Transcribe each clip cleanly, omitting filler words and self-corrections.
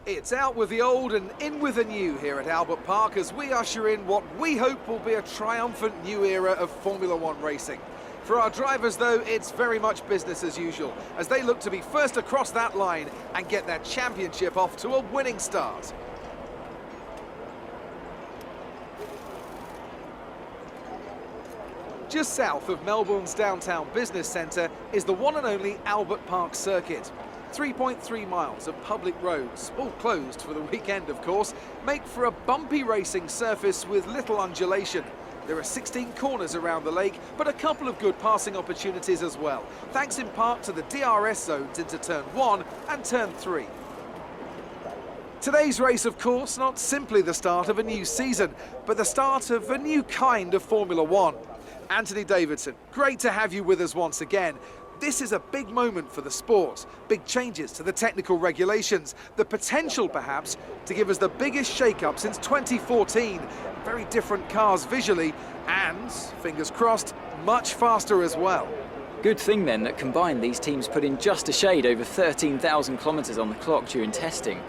It's out with the old and in with the new here at Albert Park as we usher in what we hope will be a triumphant new era of Formula One racing. For our drivers, though, it's very much business as usual as they look to be first across that line and get their championship off to a winning start. Just south of Melbourne's downtown business centre is the one and only Albert Park circuit. 3.3 miles of public roads, all closed for the weekend of course, make for a bumpy racing surface with little undulation. There are 16 corners around the lake, but a couple of good passing opportunities as well, thanks in part to the DRS zones into turn 1 and turn 3. Today's race, of course, not simply the start of a new season, but the start of a new kind of Formula One. Anthony Davidson, great to have you with us once again. This is a big moment for the sport, big changes to the technical regulations, the potential perhaps to give us the biggest shake-up since 2014. Very different cars visually and, fingers crossed, much faster as well. Good thing then that combined these teams put in just a shade over 13,000 kilometres on the clock during testing.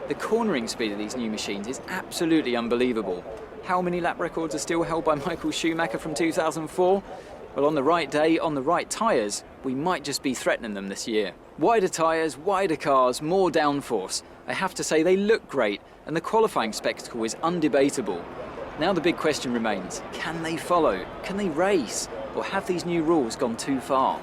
The cornering speed of these new machines is absolutely unbelievable. How many lap records are still held by Michael Schumacher from 2004? Well, on the right day, on the right tyres, we might just be threatening them this year. Wider tyres, wider cars, more downforce. I have to say they look great, and the qualifying spectacle is undebatable. Now the big question remains, can they follow? Can they race? Or have these new rules gone too far?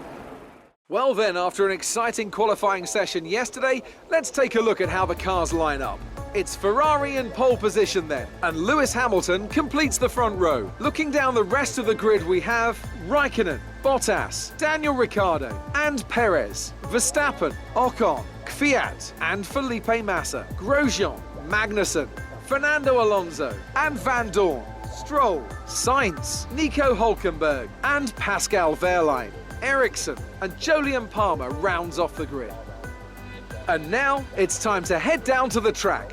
Well then, after an exciting qualifying session yesterday, let's take a look at how the cars line up. It's Ferrari in pole position then, and Lewis Hamilton completes the front row. Looking down the rest of the grid we have Raikkonen, Bottas, Daniel Ricciardo and Perez, Verstappen, Ocon, Kvyat and Felipe Massa, Grosjean, Magnussen, Fernando Alonso and Van Dorn, Stroll, Sainz, Nico Hülkenberg and Pascal Wehrlein. Ericsson and Jolyon Palmer rounds off the grid. And now it's time to head down to the track.